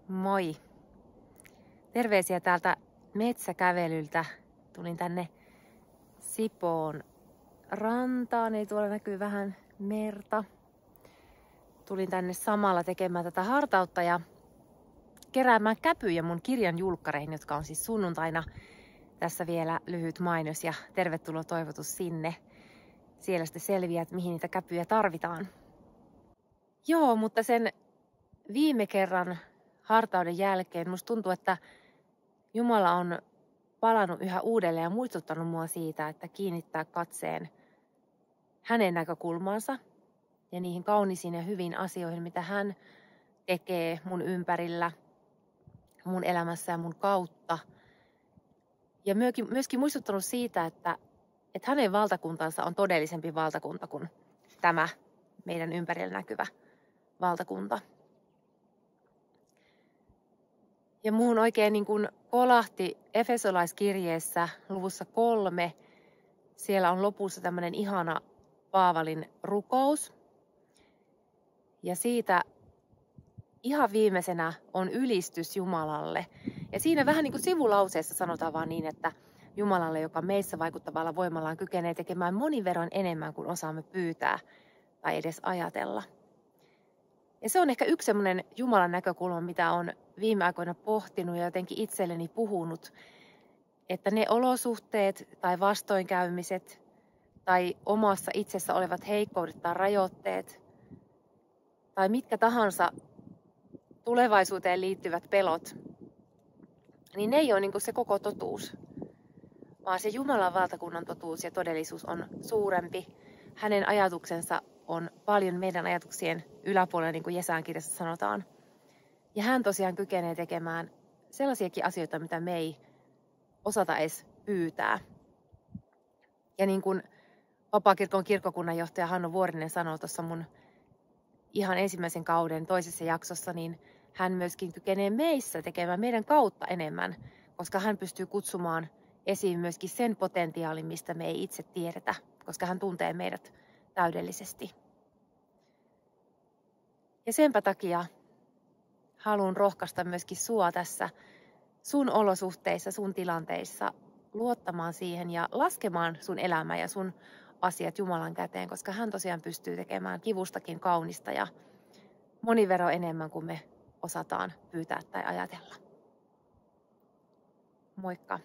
Moi! Terveisiä täältä metsäkävelyltä. Tulin tänne Sipoon rantaan, eli tuolla näkyy vähän merta. Tulin tänne samalla tekemään tätä hartautta ja keräämään käpyjä mun kirjan julkkareihin, jotka on siis sunnuntaina. Tässä vielä lyhyt mainos ja tervetuloa toivotus sinne. Siellä sitten selviää, että mihin niitä käpyjä tarvitaan. Joo, mutta sen viime kerran hartauden jälkeen musta tuntuu, että Jumala on palannut yhä uudelleen ja muistuttanut mua siitä, että kiinnittää katseen hänen näkökulmaansa ja niihin kaunisiin ja hyviin asioihin, mitä hän tekee mun ympärillä, mun elämässä ja mun kautta. Ja myöskin muistuttanut siitä, että hänen valtakuntansa on todellisempi valtakunta kuin tämä meidän ympärillä näkyvä valtakunta. Ja muuhun oikein niin kuin kolahti Efesolaiskirjeessä luvussa 3. Siellä on lopussa tämmöinen ihana Paavalin rukous. Ja siitä ihan viimeisenä on ylistys Jumalalle. Ja siinä vähän niin kuin sivulauseessa sanotaan vaan niin, että Jumalalle, joka meissä vaikuttavalla voimallaan kykenee tekemään monin verran enemmän kuin osaamme pyytää tai edes ajatella. Ja se on ehkä yksi semmoinen Jumalan näkökulma, mitä on viime aikoina pohtinut ja jotenkin itselleni puhunut, että ne olosuhteet tai vastoinkäymiset tai omassa itsessä olevat heikkoudet tai rajoitteet tai mitkä tahansa tulevaisuuteen liittyvät pelot, niin ne ei ole niin kuin se koko totuus, vaan se Jumalan valtakunnan totuus ja todellisuus on suurempi. Hänen ajatuksensa on paljon meidän ajatuksien yläpuolella, niin kuin Jesajan kirjassa sanotaan. Ja hän tosiaan kykenee tekemään sellaisiakin asioita, mitä me ei osata edes pyytää. Ja niin kuin Vapaakirkon kirkkokunnanjohtaja Hannu Vuorinen sanoi tuossa mun ihan ensimmäisen kauden toisessa jaksossa, niin hän myöskin kykenee meissä tekemään meidän kautta enemmän, koska hän pystyy kutsumaan esiin myöskin sen potentiaalin, mistä me ei itse tiedetä, koska hän tuntee meidät täydellisesti. Ja senpä takia haluan rohkaista myöskin sua tässä sun olosuhteissa, sun tilanteissa luottamaan siihen ja laskemaan sun elämä ja sun asiat Jumalan käteen, koska hän tosiaan pystyy tekemään kivustakin kaunista ja monin verran enemmän kuin me osataan pyytää tai ajatella. Moikka!